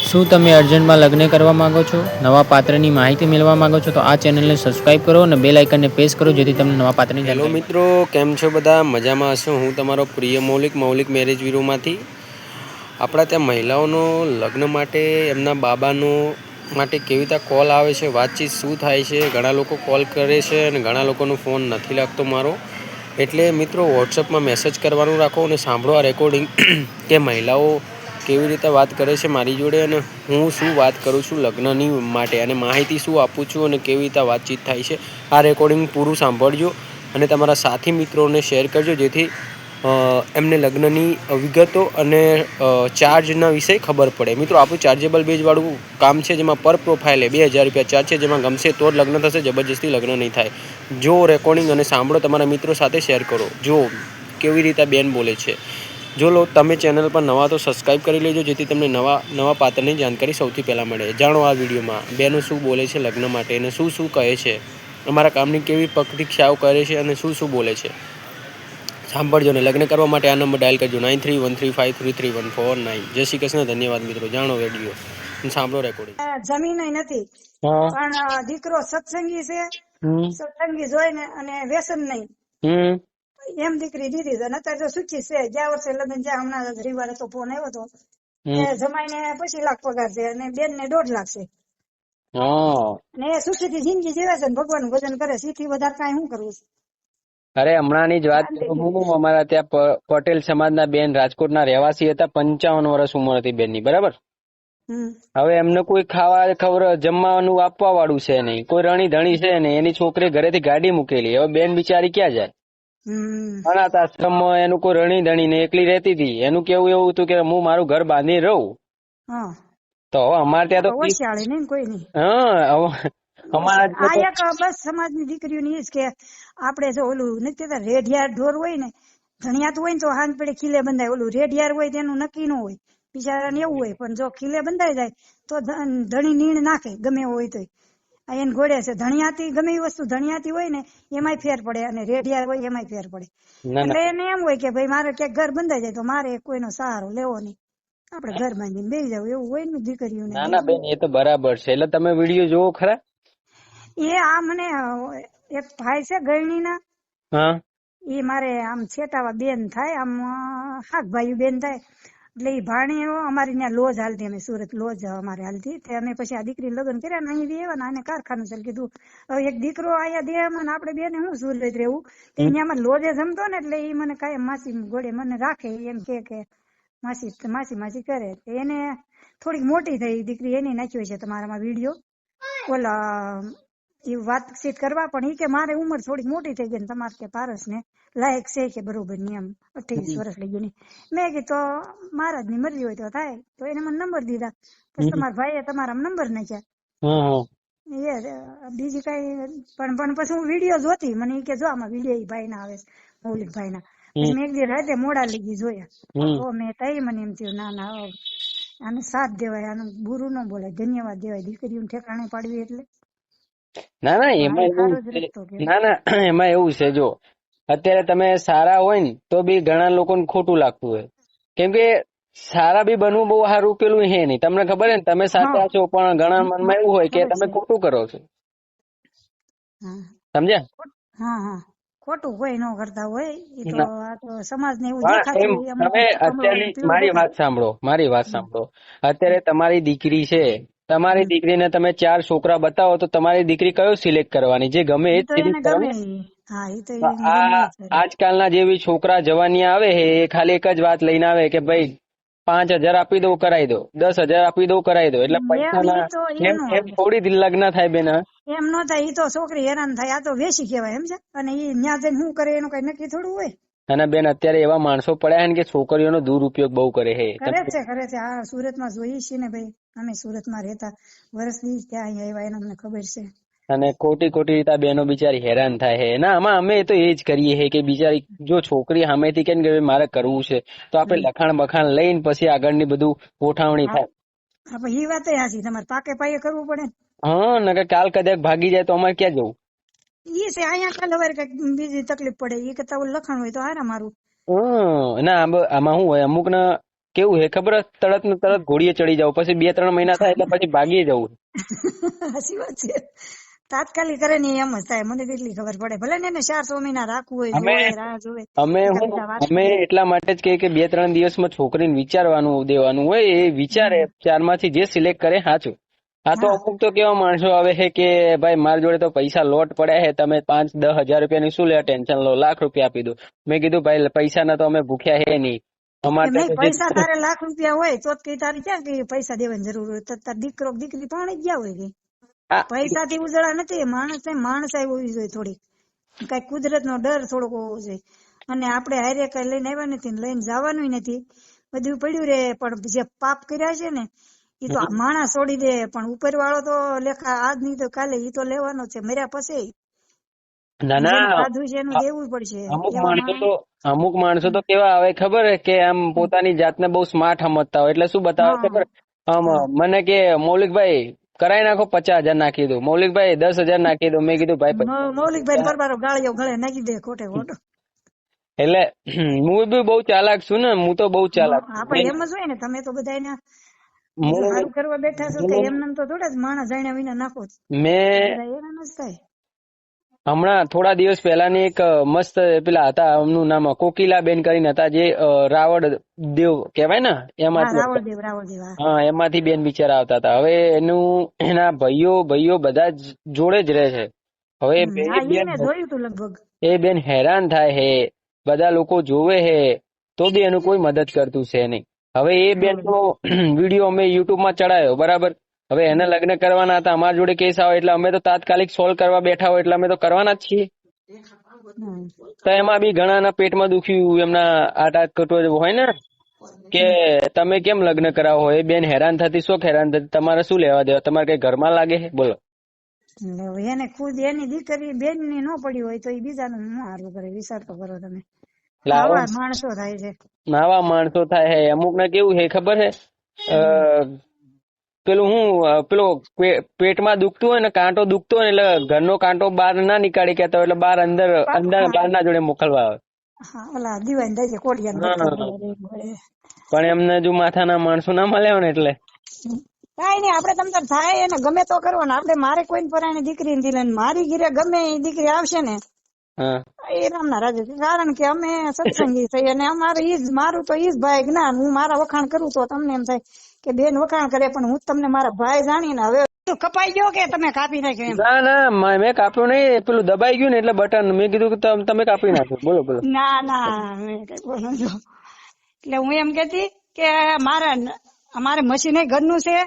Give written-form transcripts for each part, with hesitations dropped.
શું તમે અર્જન્ટમાં લગ્ન કરવા માંગો છો? નવા પાત્રની માહિતી મેળવવા માંગો છો? તો આ ચેનલને સબસ્ક્રાઇબ કરો અને બેલ આઇકનને પ્રેસ કરો જેથી તમને નવા પાત્રની હેલો જાણકારી મળે. મિત્રો, કેમ છો બધા? મજામાં હશો? હું તમારો પ્રિય મૌલિક મેરેજ બ્યુરોમાંથી. આપણા ત્યાં મહિલાઓનો લગ્ન માટે એમના બાબાનો માટે કેવી રીતે કોલ આવે છે, વાતચીત શું થાય છે, ઘણા લોકો કોલ કરે છે અને ઘણા લોકોનો ફોન નથી લાગતો મારો. એટલે મિત્રો, વોટ્સઅપમાં મેસેજ કરવાનું રાખો અને સાંભળો આ રેકોર્ડિંગ કે મહિલાઓ કેવી રીતે વાત કરે છે મારી જોડે અને હું શું વાત કરું છું લગ્નની માટે અને માહિતી શું આપું છું અને કેવી રીતે વાતચીત થાય છે. આ રેકોર્ડિંગ પૂરું સાંભળજો અને તમારા સાથી મિત્રોને શેર કરજો જેથી એમને લગ્નની વિગતો અને ચાર્જના વિશે ખબર પડે. મિત્રો, આપણું ચાર્જેબલ બેઝવાળું કામ છે જેમાં પર પ્રોફાઇલે 2000 રૂપિયા ચાર્જ છે. જેમાં ગમશે તો જ લગ્ન થશે, જબરજસ્તી લગ્ન નહીં થાય. જો રેકોર્ડિંગ અને સાંભળો, તમારા મિત્રો સાથે શેર કરો. જો કેવી રીતે બેન બોલે છે. જો તમે ચેનલ પર નવા તો સબસ્ક્રાઈબ કરી લેજો જેથી તમને નવા પાત્રની જાણકારી સૌથી પહેલાં મળે. જાણો આ વિડીયોમાં બેનો શું બોલે છે લગ્ન માટે અને શું શું કહે છે, અમારા કામની કેવી પ્રતીક્ષાઓ કરે છે અને શું શું બોલે છે. સાંભળજો ને લગ્ન કરવા માટે આ નંબર ડાયલ કરજો 9313533149. જય શ્રી કૃષ્ણ. ધન્યવાદ મિત્રો. જાણો વિડીયો અને સાંભળો રેકોર્ડિંગ. જમીન નથી હા. પણ દીકરો સત્સંગી છે, સત્સંગી જોઈને અને વ્યસન નહીં એમ દીકરી દીધી છે. અને અત્યારે તો સુખી છે. ગયા વર્ષે લગ્ન જ્યાં હમણાં રવિવારે તો ફોન આવ્યો હતો કે જમાઈને 25 લાખ પગાર છે અને બેન ને 1.5 લાખ છે. અને એ સુખીથી જિંદગી જીવે છે ને ભગવાનનું ભજન કરે છે. એથી વધારે કાંઈ શું કરવું છે? અરે હમણાંની જ વાત કરું હું. અમારા ત્યાં પટેલ સમાજના બેન રાજકોટના રહેવાસી હતા. 55 વર્ષ ઉંમર હતી બેનની, બરાબર. હવે એમને કોઈ જમવાનું આપવા વાળું છે નહીં, કોઈ રણી ધણી છે નહીં. એની છોકરી ઘરેથી ગાડી મૂકેલી. હવે બેન બિચારી ક્યાં જાય? અનાથ આશ્રમમાં એનું કોઈ રણી ધણી ને એકલી રહેતી હતી. એનું કેવું એવું હતું કે હું મારું ઘર બાંધી રહું. તો હવે અમારે ત્યાં તો કોઈ નહીં. અમારા બસ સમાજની દીકરીઓની જ કે આપણે જો ઓલું નથી કહેતા રેઢિયાર ઢોર હોય ને, ધણિયાતું હોય ને તો હાંજ પડે ખીલે બંધાય. ઓલું રેઢિયાર હોય તેનું નક્કી ન હોય, બિચારાને એવું હોય. પણ જો ખીલે બંધાઈ જાય તો ધણી નીણ નાખે ગમે એવું હોય તો. એને ઘોડે છે ધણિયાતી. ગમે એ વસ્તુ ધણિયાતી હોય ને એમાંય ફેર પડે અને રેઢિયાર હોય એમાંય ફેર પડે. એટલે એને એમ હોય કે ભાઈ મારે ક્યાંક ઘર બંધાઈ જાય તો મારે કોઈનો સહારો લેવો નહીં, આપણે ઘર બાંધીને બેસી જવું, એવું હોય ને દીકરીઓને. ના ના બેન, એ તો બરાબર છે. એટલે તમે વિડીયો જોવો ખરા? એ આ મને એક ભાઈ છે ગરણીના, એ મારે આમ છેટાવા બેન થાય, આમ હાકભાઈ બેન થાય. એટલે એ ભાણી અમારી ત્યાં લોજ હાલતી, અમે સુરત લોજ અમારે હાલતી. અમે પછી આ દીકરી લગ્ન કર્યા ને અહીં દેવા ને આને કારખાનું ચાલ કીધું. હવે એક દીકરો અહીંયા દેવામાં ને આપણે બેને શું સુરત રહેવું. ત્યાં લોજે જમતો ને એટલે એ મને કાયમ માસી ગોળે મને રાખે. એમ કે માસી કરે. એને થોડીક મોટી થઈ દીકરી, એની નાખ્યો છે તમારામાં વિડીયો ઓલા એ વાતચીત કરવા. પણ એ કે મારે ઉંમર થોડીક મોટી થઈ ગઈ ને તમારે કે પારસ ને લાયક છે કે બરોબર ની એમ 28 વર્ષ લઈ ગઈ. મેં કીધું તો મહારાજ ની મરજી હોય તો થાય. તો એને મને નંબર દીધા. પછી તમારા ભાઈએ તમારા નંબર નાખ્યા. બીજી કઈ પણ પછી હું વિડીયો જોતી. મને એ કે જો આમાં વિડીયો ભાઈ ના આવે મૌલિક ભાઈ ના. મેં એક દી રાતે મોડા લીધી જોયા તો મેં તઈ મને એમ થયું ના ના આને સાથ દેવાય, આનું બુરું ન બોલાય, ધન્યવાદ દેવાય. દીકરીઓને ઠેકાણે પાડવી એટલે ના એમાં એવું છે. જો અત્યારે તમે સારા હોય ને તો બી ઘણા લોકોને ખોટું લાગતું હોય, કેમ કે સારા બી બનવું બહુ સારું પેલું હે નહીં. તમને ખબર ને તમે સાચા છો પણ ઘણા મનમાં એવું હોય કે તમે ખોટું કરો છો. સમજ્યા? ખોટું કોઈ ન કરતા હોય. એ તો આ તો સમાજ ને એવું દેખાતું. તમે અત્યારની મારી વાત સાંભળો. અત્યારે તમારી દીકરી છે, તમારી દીકરીને તમે 4 છોકરા બતાવો તો તમારી દીકરી કયો સિલેક્ટ કરવાની? જે ગમે એ સિલેક્ટ કરવાની. આજકાલના જેવી છોકરા જવાની આવે છે એ ખાલી એક જ વાત લઈને આવે કે ભાઈ 5,000 આપી દો કરાવી દો, 10,000 આપી દો કરાવી દો. એટલે પૈસા થોડી લગ્ન થાય બેન? એમ ન થાય. એ તો છોકરી હેરાન થાય. આ તો વેસી કહેવાય સમજે. અને એ ન્યા જઈને શું કરે એનું કઈ નક્કી થોડું હોય. અને બેન અત્યારે એવા માણસો પડ્યા કે છોકરીઓનો દુરુપયોગ બહુ કરે છે. કરે છે. આ સુરતમાં જોઈએ છીએ ને ભાઈ. અમે સુરતમાં રહેતા વર્ષથી ત્યાં આવ્યા એને અમને ખબર છે. અને કોટી રીતે બેનો બિચારી હેરાન થાય છે. ના આમાં અમે તો એ જ કરીએ છીએ કે બિચારી જો છોકરી સામેથી કે મારે કરવું છે તો આપણે લખાણ બખાણ લઈને પછી આગળની બધું ગોઠવણી થાય. એ વાત હાચી. તમારે પાકે પાયે કરવું પડે. નકર કાલ કદાચ ભાગી જાય તો અમારે ક્યાં જવું? ઈ છે અહીંયા કાલ હવે કઈક બીજી તકલીફ પડે. એ કરતા લખાણ હોય તો હારા મારું. ના આમાં શું હોય, અમુક ને કેવું હે ખબર? તરત ને તરત ઘોડીએ ચડી જાવ, પછી 2-3 મહિના થાય એટલે પછી ભાગી જવું. સાચી વાત છે. તાત્કાલિક કરે ને એમ જ થાય, મને એટલી ખબર પડે. ભલે ને એને 4-6 મહિના રાખવું હોય, જોવે રાહ જોવે. અમે એટલા માટે જ કે 2-3 દિવસમાં છોકરીને વિચારવાનું દેવાનું હોય, એ વિચારે 4 માંથી જે સિલેક્ટ કરે સાચું. આ તો અમુક તો કેવા માણસો આવે છે કે ભાઈ મારી જોડે તો પૈસા લોટ પડ્યા છે, તમે 5-10 હજાર રૂપિયાની શું લે ટેન્શન લો, લાખ રૂપિયા આપી દો. મેં કીધું ભાઈ પૈસા ના તો અમે ભૂખ્યા હે નહીં. પૈસા તારે લાખ રૂપિયા હોય તો કઈ તારે ક્યાં કઈ પૈસા દેવાની જરૂર હોય? તાર દીકરો દીકરી પણ જ ગયા હોય કે પૈસા થી ઉજળા નથી. માણસ હોવી જોઈએ થોડીક, કઈ કુદરત નો ડર થોડોક હોવો જોઈએ. અને આપણે હારે કઈ લઈને આવ્યા નથી, લઈને જવાનું નથી, બધું પડ્યું રે. પણ જે પાપ કર્યા છે ને એ તો માણસ છોડી દે, પણ ઉપર વાળો તો લેખા આજ નહીં તો કાલે ઈ તો લેવાનો છે, મર્યા પછી. ના ના, દેવું પડશે. અમુક માણસો તો કેવા આવે ખબર હે કે આમ પોતાની જાતને બહુ સ્માર્ટ સમજતા હોય, એટલે શું બતાવે ખબર? મને કે મૌલિકભાઈ કરાઈ નાખો, 50,000 નાખી દો, મૌલિકભાઈ 10,000 નાખી દો. મેં કીધું ભાઈ મૌલિકભાઈ બરબારો ગાળિયો ગળે નાખી દે ખોટે ખોટો. એટલે હું બી બહુ ચાલાક છું ને, હું તો બહુ ચાલાક. આપણે એમ જ હોય ને, તમે તો બધા સારું કરવા બેઠા છો કે એમને તો થોડા જ માણસ જાણ્યા વિના નાખો. હમણાં થોડા દિવસ પહેલાની એક મસ્ત પેલા હતા, એમનું નામ કોકિલા બેન કરીને હતા, જે રાવળ દેવ કહેવાય ને એમાંથી. હા, એમાંથી બેન બિચારા આવતા હતા. હવે એના ભાઈઓ બધા જોડે જ રહે છે. હવે એ બેન હેરાન થાય હે, બધા લોકો જોવે હે તો બી એનું કોઈ મદદ કરતું છે નહીં. હવે એ બેન નો વિડીયો અમે યુટ્યુબ માં ચડાયો, બરાબર. હવે એને લગ્ન કરવાના હતા, અમારા જોડે કેસ આવે એટલે અમે તો તાત્કાલિક સોલ્વ કરવા બેઠા હોય એટલે અમે તો કરવાના જ છીએ. તો એમાં બી ઘણાના પેટમાં દુખ્યું, એમના આટા કટો હોય ને કે તમે કેમ લગ્ન કરાવો. એ બેન હેરાન થતી, શોખ હેરાન થતી, તમારે શું લેવા દેવા, તમારે કઈ ઘરમાં લાગે છે? બોલો. એને ખુદ એની દીકરી બેન ની ન પડી હોય તો એ બીજાનું સારું કરે. વિચાર તો કરો તમે. આવા માણસો થાય છે, આવા માણસો થાય છે. અમુક ને કેવું છે ખબર છે, પેલો પેટમાં દુખતું હોય ને, કાંટો દુખતો હોય ને, એટલે ઘરનો કાંટો બહાર ના નીકાળી કેતા હોય, એટલે બહાર અંદર બહાર ના જોડે મોકલવા આવે. પણ એમને જો માથાના માણસો ના મળ્યા ને એટલે કઈ નઈ, આપડે તમ થાય એને ગમે તો કરવાનું. આપડે મારે કોઈ પરાણી દીકરી નથી લઈને, મારી ઘરે ગમે એ દીકરી આવશે ને એ રામના રાજા છે. કારણ કે અમે સત્સંગી છીએ અને અમારે મારું તો ઈ જ ભાઈ જ્ઞાન. હું મારા વખાણ કરું તો તમને એમ થાય કે બેન વખાણ કરે, પણ હું તમને મારા ભાઈ જાણીને હવે કપાઈ ગયો કે તમે કાપી નાખ્યો? ના ના, મેં કાપ્યું નહીં, પેલું દબાઈ ગયું ને એટલે બટન. મેં કીધું કે તમે કાપી નાખ્યો. બોલો બોલો. ના ના, એટલે હું એમ કેતી કે અમારે મશીન ઘરનું છે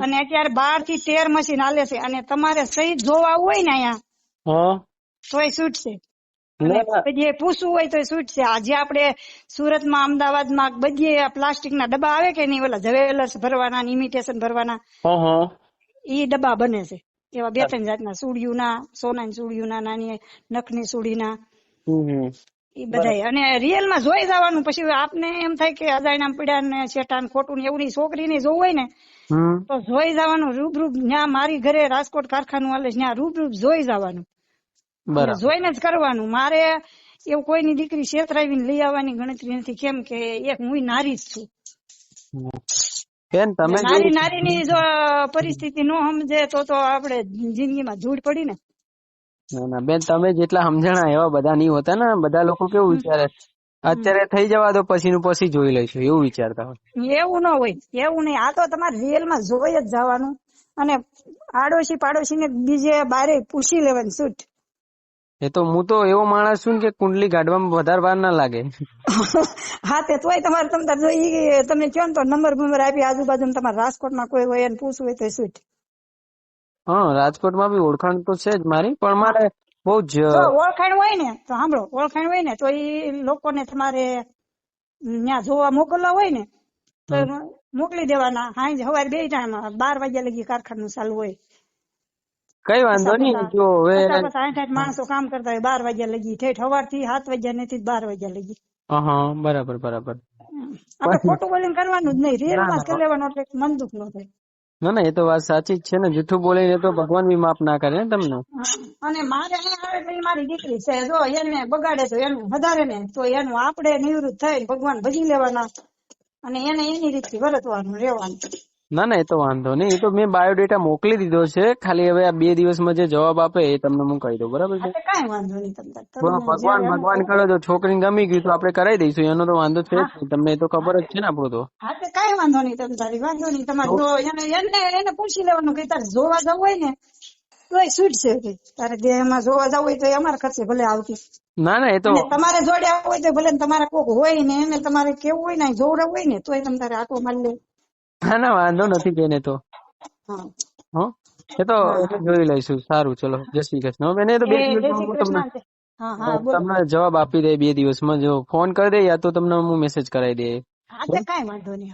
અને અત્યારે 12 થી 13 મશીન હાલે છે, અને તમારે સહી જોવા હોય ને અહીંયા તોય છૂટ છે, બધી પૂછવું હોય તો છૂટ છે. આજે આપણે સુરતમાં, અમદાવાદમાં બધી પ્લાસ્ટિક ના ડબ્બા આવે કે નહીં, ઓલા જ્વેલર્સ ભરવાના, ઇમિટેશન ભરવાના, ઈ ડબ્બા બને છે. એવા 2-3 જાતના સુડિયું ના, સોનાની સુડિયું ના, નાની નખની સુડી ના, ઈ બધા. અને રિયલ માં જોઈ જવાનું. પછી આપને એમ થાય કે અજાણ્યા પડ્યા ને શેઠાન ખોટું ને એવું નહીં. છોકરીને જોવું હોય ને તો જોઈ જવાનું રૂબરૂ. ત્યાં મારી ઘરે રાજકોટ કારખાનું હાલે, ત્યાં રૂબરૂ જોઈ જવાનું, જોઈને જ કરવાનું. મારે એવું કોઈની દીકરી છેતરાવીને લઈ આવવાની ગણતરી નથી. કેમ કે એક હું નારી જ છું. નારીની જો પરિસ્થિતિ નો સમજે તો આપણે જિંદગીમાં ધૂળ પડી ને. ના બેન, તમે જેટલા સમજણા એવા બધા નહીં હોતા ને. બધા લોકો કેવું વિચારે, અત્યારે થઈ જવા દો, પછી નું પછી જોઈ લઈશું, એવું વિચારતા હોય. એવું ન હોય, એવું નહીં. આ તો તમારે રિયલ માં જોઈ જ જવાનું. અને આડોશી પાડોશી ને બીજે બારે પૂછી લેવાની છૂટ. એ તો હું તો એવો માણસ છું કે કુંડલી કાઢવામાં વધારે વાર ના લાગે. હા, તે તોય તમારે તમે કહો ને તો નંબર આપી આજુબાજુ તમારે રાજકોટમાં કોઈ હોય એને પૂછવું હોય તો છૂટ. હા, રાજકોટમાં બી ઓળખાણ તો છે જ મારી, પણ મારે બહુ જ ઓળખાણ હોય ને તો સાંભળો, ઓળખાણ હોય ને તો એ લોકોને તમારે ત્યાં જોવા મોકલવા હોય ને તો મોકલી દેવાના. હા, સવારે 2 ટાઈમ 12 વાગ્યા લગી કારખાનું ચાલુ હોય. કઈ વાંધો નહીં. જો હવે 60 માણસો કામ કરતા હોય 12 વાગ્યા લગી, ઠેઠ સવારથી 7 વાગ્યા નથી 12 વાગ્યા લગી. બરાબર બરાબર. આપણે ખોટું બોલીને કરવાનું જ નહીં, રિયલ માં કરી લેવાનું, એટલે મન દુઃખ ન થાય. ના ના, એ તો વાત સાચી જ છે ને. જૂઠું બોલીને તો ભગવાન બી માફ ના કરે તમને. અને મારે મારી દીકરી છે, જો એને બગાડે તો એનું વધારે ને તો એનું આપણે નિવૃત્ત થઈ ભગવાન ભજી લેવાના. અને એને એની રીતે વર્તવાનું રહેવાનું. ના ના, એ તો વાંધો નહીં. એ તો મેં બાયોડેટા મોકલી દીધો છે. ખાલી હવે આ 2 દિવસમાં જે જવાબ આપે એ તમને હું કહી દઉં. બરાબર છે? કઈ વાંધો નહીં. તમને ભગવાન કરે તો છોકરીને ગમી ગયું તો આપણે કરાવી દઈશું. એનો તો વાંધો છે જ નહીં. તમને એ તો ખબર જ છે ને આપણું તો. હા, તો કઈ વાંધો નહીં. તમે તારી વાંધો નહીં. તમારે એને પૂછી લેવાનું કે તારે જોવા જવું હોય ને તો એ છૂટશે કે તારે દેહમાં જોવા જવું હોય તો એ અમારા ખર્ચે ભલે આવતી. ના ના, એ તો તમારે જોડે આવવું હોય તો ભલે તમારે કોક હોય ને એને તમારે કેવું હોય ને જોવડાવું હોય ને તો તમે તારે આટો મારી લે. ના ના, વાંધો નથી બેન. એ તો હા, એ તો જોઈ લઈશું. સારું, ચલો, જય શ્રી કૃષ્ણ. બેન, એ તો 2 દિવસમાં તમને જવાબ આપી દે. 2 દિવસમાં જો ફોન કરી દે યા તો તમને હું મેસેજ કરાવી દે. હા, તો કઈ વાંધો નહીં.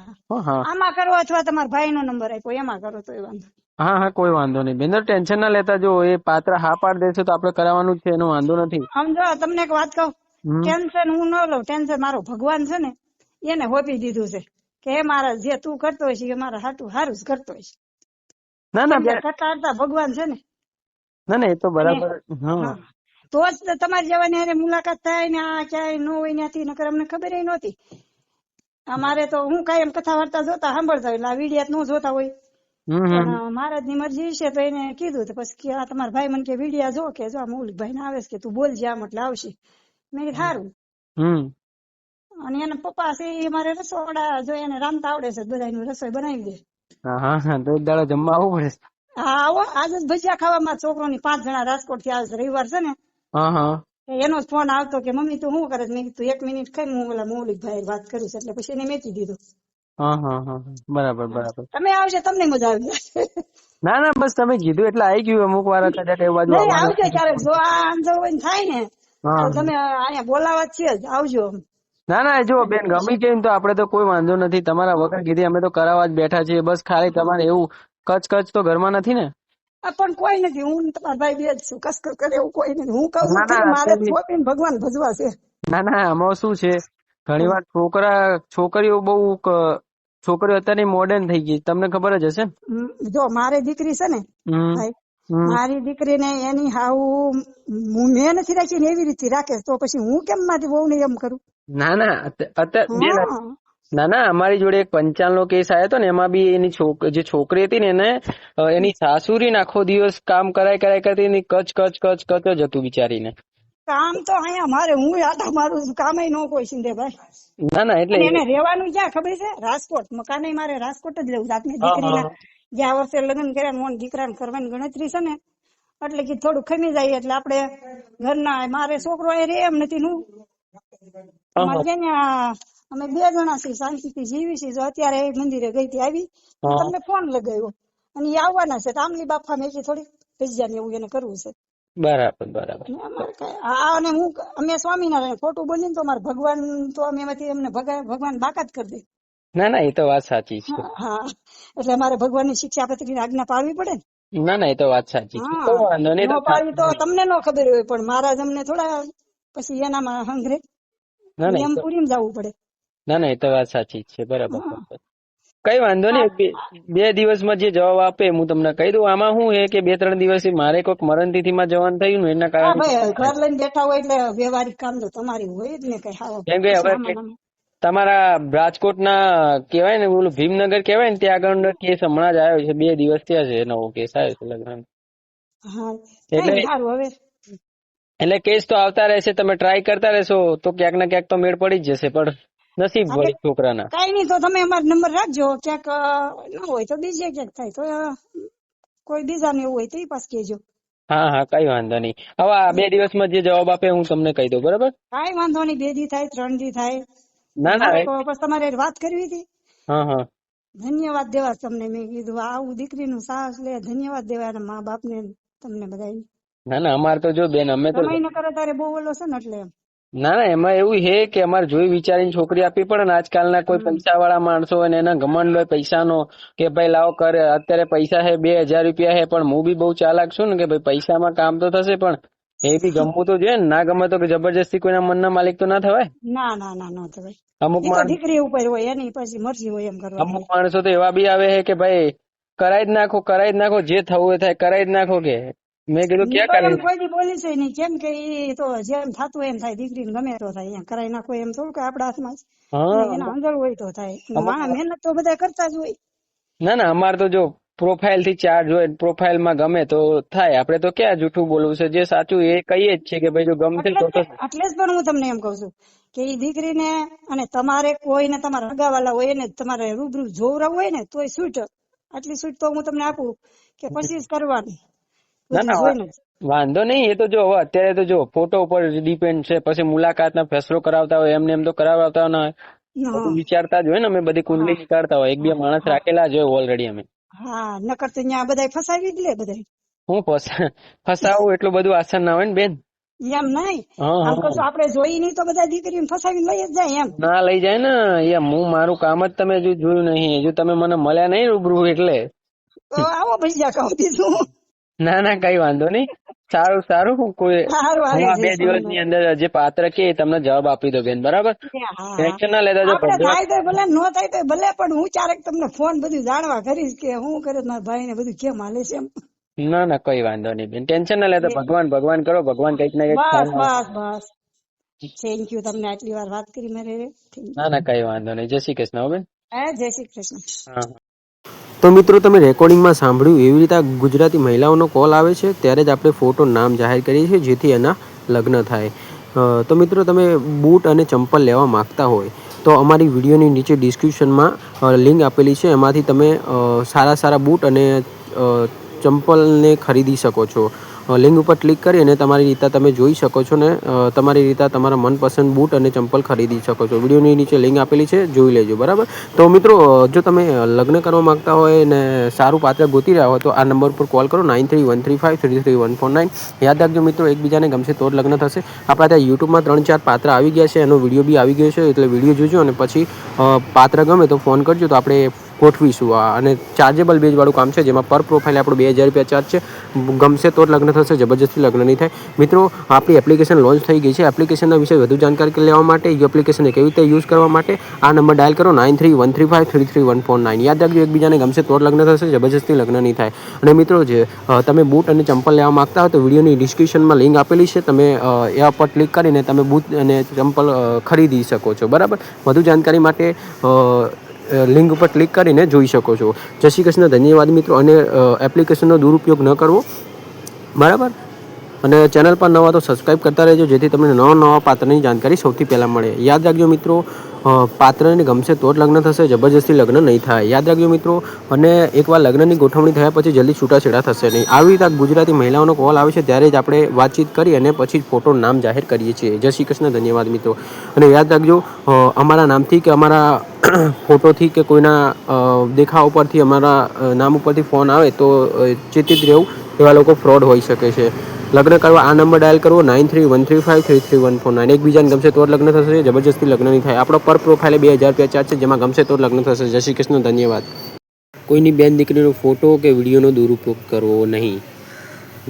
આમાં કરો અથવા તમારા ભાઈ નો નંબર આપ્યો એમાં કરો તો વાંધો. હા હા, કોઈ વાંધો નહીં બેન. ટેન્શન ના લેતા. જો એ પાત્ર હા પાડ દેશે તો આપણે કરાવવાનું જ છે. એનો વાંધો નથી. સમજો, તમને એક વાત કહું, ટેન્શન હું ન લઉં. ટેન્શન મારો ભગવાન છે ને એને હોપી દીધું છે કે હે મારા જે તું કરતો હોય છે એ મારા હાટું સારું જ કરતો હોય છે. ના ના, કરતા ભગવાન છે ને. ના ના, એ તો બરાબર. તો જ તમારી જવાની મુલાકાત થાય ને આ ક્યાંય ન હોય ત્યાંથી. નકર અમને ખબર નહોતી. અમારે તો હું કાયમ કથા વાર્તા જોતા સાંભળતા હોય, વિડીયા ન જોતા હોય. મહારાજ ની મરજી છે તો એને કીધું તો પછી આ તમારા ભાઈ મને કે વિડીયા જો કે જો મૌલિકભાઈ ને આવે છે કે તું બોલજે આમ એટલે આવશે. મેં કીધું સારું. અને એના પપ્પા છે એ મારે રસોડા જો એને રાંધતા આવડે છે, બધા રસોઈ બનાવી દે. હા, તો એક દાડો જમવા આવવું પડે. હા, આવો. આજે જ ભજીયા ખાવામાં છોકરો ની 5 જણા રાજકોટ થી આવે. રવિવાર છે ને એનો જ ફોન આવતો કે મમ્મી તું શું કરે. મેં કીધું 1 મિનિટ ખાઈ હું ઓલા મૌલિકભાઈ વાત કરું છું એટલે પછી એને મેકી દીધું. બરાબર. તમે આવજો, તમને મજા આવી જાય. ના ના, બસ તમે કીધું એટલે આવી ગયું. અમુક વાર કદાચ એ બાજુ આવજો ક્યારેક જો આ થાય ને તો તમે અહીંયા બોલાવા જ છે જ. આવજો. ના ના, જો બેન ગમી કેમ તો આપડે તો કોઈ વાંધો નથી. તમારા વગર કીધી અમે તો કરાવવા જ બેઠા છીએ. બસ ખાલી તમારે એવું કચ તો ઘરમાં નથી ને? પણ કોઈ નથી. હું તમારા ભાઈ બે જ છું. કસકસ કરે એવું કોઈ નથી. હું કહું છું મારે છોકરીને ભગવાન ભજવા છે. ના ના, આમાં શું છે, ઘણી વાર છોકરીઓ બહુ છોકરીઓ અત્યારની મોડર્ન થઈ ગઈ. તમને ખબર જ હશે. જો મારી દીકરી છે ને, મારી દીકરીને એની હાવ મેં નથી રાખી ને એવી રીતે રાખે તો પછી હું કેમ મારી બહુ ને એમ કરું? ના ના, અમારી જોડે એક 55 નો કેસ આવ્યો હતો ને, એમાં બી એની જે છોકરી હતી ને એને એની સાસુરી આખો દિવસ કામ કરાય કરતી એની કચ જ હતું બિચારીને. કામ તો અહીંયા મારે હું આટા મારું છું, કામ ન કોઈ સિંધે ભાઈ. ના એટલે એને રહેવાનું ક્યાં ખબર છે? રાજકોટ. મકાન મારે રાજકોટ જ લેવું. આપની દીકરીના જ્યાં વર્ષે લગ્ન કર્યા દીકરાને કરવાની ગણતરી છે ને એટલે કે થોડું ખમી જાય એટલે આપડે ઘરના મારે છોકરો એ રે એમ નથી. અમે 2 જણા છીએ, શાંતિથી જીવી છીએ. જો અત્યારે મંદિરે ગઈ હતી આવી તમને ફોન લગાવ્યો અને એ આવવાના છે. આમલી બાફા મેં થોડી ભજીયા ને એવું એને કરવું છે. બરાબર. અને અમે સ્વામિનારાયણ ખોટું બોલીને તો મારે ભગવાન તો અમે એમાંથી એમને ભગવાન બાકાત કરી દે. ના, એ તો વાત સાચી છે. હા, એટલે અમારે ભગવાનની શિક્ષા પત્રીની આજ્ઞા પાળવી પડે ને. ના, એ તો વાત સાચી છે. પાળી તો તમને ન ખબર હોય પણ મહારાજ અમને થોડા પછી એનામાં હંગરે એમ પૂરી જવું પડે. ના, એ તો વાત સાચી છે. બરાબર. કઈ વાંધો નહીં. 2 દિવસમાં જે જવાબ આપે હું તમને કહી દઉં. આમાં શું છે કે 2-3 દિવસથી મારે કોઈક મરણ તિથિમાં જવાનું થયું ને એના કારણે ઘર લઈને બેઠા હોય એટલે વ્યવહારિક કામ તો તમારી હોય જ ને. કઈ કેમ કે હવે તમારા રાજકોટના કેવાય ને ઓલું ભીમનગર કેવાય ને ત્યાં આગળ કેસ હમણાં જ આવ્યો છે. 2 દિવસ થયા છે નવો કેસ આવ્યો છે લગ્ન. એટલે કેસ તો આવતા રહેશે. તમે ટ્રાય કરતા રહેશો તો ક્યાંક ને ક્યાંક તો મેળ પડી જ જશે. પણ નસીબ હોય છોકરાના. કઈ નહીં તો તમે અમારો નંબર રાખજો. ક્યાંક ન હોય તો બીજે ક્યાંક થાય તો કોઈ બીજાને એવું હોય તો એ પાસ કહેજો. હા, કઈ વાંધો નહીં. હવે આ 2 દિવસમાં જે જવાબ આપે હું તમને કહી દઉં. બરાબર? કઈ વાંધો નહીં. 2 દી થાય 3 દી થાય. ના, બસ તમારે વાત કરવી હતી. હા, ધન્યવાદ દેવા તમને. મેં કીધું આવું દીકરીનું સાહસ લે ધન્યવાદ દેવા મા બાપ ને તમને બધા. ના, અમારે તો જો બેન અમે તો ન કરે તારે બહુ ઓલો છે ને એટલે. ના, એમાં એવું છે કે અમારે જોઈ વિચારીને છોકરી આપવી પડે ને. આજકાલના કોઈ પૈસા વાળા માણસો હોય ને એના ઘમંડ હોય પૈસાનો કે ભાઈ લાવો કરે. અત્યારે પૈસા છે 2000 રૂપિયા છે પણ હું બી બહુ ચાલાક છું ને કે ભાઈ પૈસામાં કામ તો થશે પણ એ બી ગમવું તો જોઈએ ને. ના ગમે તો જબરજસ્તી કોઈના મનના માલિક તો ના થવાય. ના થવાય. અમુક દીકરી ઉપર હોય એની પછી મરજી હોય એમ કરવા. અમુક માણસો તો એવા બી આવે છે કે ભાઈ કરાઈ જ નાખો જે થવું હોય થાય કરાઈ જ નાખો કે મેં કીધું હું ક્યાં તો એમ કરી કોઈ દી બોલીશ ય નહીં, કેમ કે ઈ તો જેમ થતું એમ થાય, દીકરીને ગમે તો થાય, એમ કરાઈ નાખો એમ થોડું કે આપડા હાથમાં છે. અને હા એના અંદર હોય તો થાય, માણસ મહેનત તો બધા કરતા જ હોય. ના અમારે તો જો પ્રોફાઇલ થી ચાર્જ હોય, પ્રોફાઇલ માં ગમે તો થાય. આપણે તો ક્યાં જૂઠું બોલવું છે, જે સાચું એ કહીએ જ છે કે ભાઈ જો ગમશે તો એટલે જ પણ હું તમને એમ કઉ છું કે ઈ દીકરીને અને તમારે કોઈને તમારા હગાવાલા હોય ને તમારે રૂબરૂ જોવરાવું હોય ને તોય છૂટ, આટલી છૂટ તો હું તમને આપું કે પછી જ કરવાની, ના બધું ના જોઈને જ. વાંધો નહીં. એ તો જો હવે અત્યારે તો જો ફોટો ઉપર ડિપેન્ડ છે. પછી મુલાકાતના ફેસલો કરાવતા હોય એમને એમ તો કરાવતા ના હોય, બધું વિચારતા જ હોય ને. અમે બધી કુંડલી નીકાળતા હોય, 1-2 માણસ રાખેલા જ હોય ઓલરેડી અમે. હા, નકર તો ત્યાં બધા ફસાવી જ લે બધા. હું ફસાવું એટલું બધું આસાન ના હોય ને બેન. એમ નહીં, આમ કશું આપણે જોઈ નહીં તો બધા દીકરીને ફસાવીને લઈ જ જાય એમ. ના લઈ જાય ને. હું મારું કામ જ તમે હજુ જોયું નહીં, હજુ તમે મને મળ્યા નહીં રૂબરૂ એટલે. તો આવો ભજીયા ખાવ દીધું. ના કઈ વાંધો નહીં. સારું હું કોઈ હું આ 2 દિવસની અંદર જે પાત્ર કે તમને જવાબ આપી દો બેન, બરાબર? ટેન્શન ના લેતા. જો થાય તો ભલે, નો થાય તો ભલે, પણ હું ક્યારેક તમને ફોન બધું જાણવા કરીશ કે હું કરે મારા ભાઈ ને બધું કેમ હાલે છે એમ. ના કઈ વાંધો નહીં બેન, ટેન્શન ના લેતા. ભગવાન કરો, ભગવાન કઈક ને કઈક. બસ થેન્ક યુ, તમને આટલી વાર વાત કરી મારે. ના કઈ વાંધો નહીં. જય શ્રી કૃષ્ણ હો બેન. જય શ્રી કૃષ્ણ. તો મિત્રો તમે રેકોર્ડિંગમાં સાંભળ્યું એવી રીતે ગુજરાતી મહિલાઓનો કોલ આવે છે ત્યારે જ આપણે ફોટો નામ જાહેર કરીએ છીએ જેથી એના લગ્ન થાય. તો મિત્રો તમે બૂટ અને ચંપલ લેવા માગતા હોય તો અમારી વિડીયોની નીચે ડિસ્ક્રિપ્શનમાં લિંક આપેલી છે, એમાંથી તમે સારા બૂટ અને ચંપલને ખરીદી શકો છો. લિંક ઉપર ક્લિક કરી અને તમારી રીતે તમે જોઈ શકો છો ને તમારી રીતે તમારા મનપસંદ બૂટ અને ચંપલ ખરીદી શકો છો. વિડીયોની નીચે લિંક આપેલી છે, જોઈ લેજો, બરાબર? તો મિત્રો જો તમે લગ્ન કરવા માગતા હોય ને સારું પાત્ર ગોતી રહ્યા હોય તો આ નંબર પર કોલ કરો 9313533149. યાદ રાખજો મિત્રો, એકબીજાને ગમશે તો જ લગ્ન થશે. આપણા ત્યાં યુટ્યુબમાં 3-4 પાત્ર આવી ગયા છે, એનો વિડીયો બી આવી ગયો છે, એટલે વિડીયો જોજો અને પછી પાત્ર ગમે તો ફોન કરજો તો આપણે ગોઠવીશું. અને ચાર્જેબલ બેઝવાળું કામ છે જેમાં પર પ્રોફાઇલ આપણો 2000 રૂપિયા ચાર્જ છે. ગમશે તો જ લગ્ન થશે, જબરજસ્તી લગ્ન નહીં થાય. મિત્રો આપણી એપ્લિકેશન લોન્ચ થઈ ગઈ છે. એપ્લિકેશનના વિશે વધુ જાણકારી લેવા માટે, એ એપ્લિકેશનને કેવી રીતે યુઝ કરવા માટે આ નંબર ડાયલ કરો 9313533149. યાદ રાખજો, એકબીજાને ગમશે તો જ લગ્ન થશે, જબરજસ્તી લગ્ન નહીં થાય. અને મિત્રો જે તમે બૂટ અને ચંપલ લેવા માગતા હોય તો વિડીયોની ડિસ્ક્રિપ્શનમાં લિંક આપેલી છે, તમે એ પર ક્લિક કરીને તમે બૂટ અને ચંપલ ખરીદી શકો છો, બરાબર? વધુ જાણકારી માટે લિંક ઉપર ક્લિક કરીને જોઈ શકો છો. જય શ્રી કૃષ્ણ, ધન્યવાદ મિત્રો. અને એપ્લિકેશનનો દુરુપયોગ ન કરવો, બરાબર? અને ચેનલ પર નવા તો સબસ્ક્રાઈબ કરતા રહેજો જેથી તમને નવા પાત્રની જાણકારી સૌથી પહેલાં મળે. યાદ રાખજો મિત્રો, પાત્રને ગમશે તો જ લગ્ન થશે, જબરજસ્તી લગ્ન નહીં થાય. યાદ રાખજો મિત્રો. અને એકવાર લગ્નની ગોઠવણી થયા પછી જલ્દી છૂટાછેડા થશે નહીં. આવી રીતે ગુજરાતી મહિલાઓનો કોલ આવે છે ત્યારે જ આપણે વાતચીત કરી અને પછી જ ફોટો નામ જાહેર કરીએ છીએ. જય શ્રી કૃષ્ણ, ધન્યવાદ મિત્રો. અને યાદ રાખજો, અમારા નામથી કે અમારા ફોટોથી કે કોઈના દેખાવ ઉપરથી અમારા નામ ઉપરથી ફોન આવે તો ચેતિત રહેવું, એવા લોકો ફ્રોડ હોઈ શકે છે. લગ્ન કરવા આ નંબર ડાયલ કરવો 9313533149. એકબીજાને ગમશે તો જ લગ્ન થશે, જબરજસ્તી લગ્ન નહીં થાય. આપણો પર પ્રોફાઇલે 2000 રૂપિયા ચાર્જ છે, જેમાં ગમશે તો જ લગ્ન થશે. જય શ્રી કૃષ્ણ, ધન્યવાદ. કોઈની બેન દીકરીનો ફોટો કે વિડીયોનો દુરુપયોગ કરવો નહીં.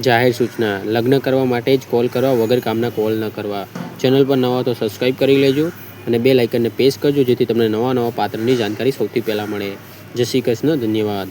જાહેર સૂચના: લગ્ન કરવા માટે જ કોલ કરવા, વગર કામના કોલ ન કરવા. ચેનલ પર નવા તો સબસ્ક્રાઈબ કરી લેજો અને બેલ આઇકનને પ્રેસ કરજો જેથી તમને નવા પાત્રની જાણકારી સૌથી પહેલાં મળે. જય શ્રી કૃષ્ણ, ધન્યવાદ.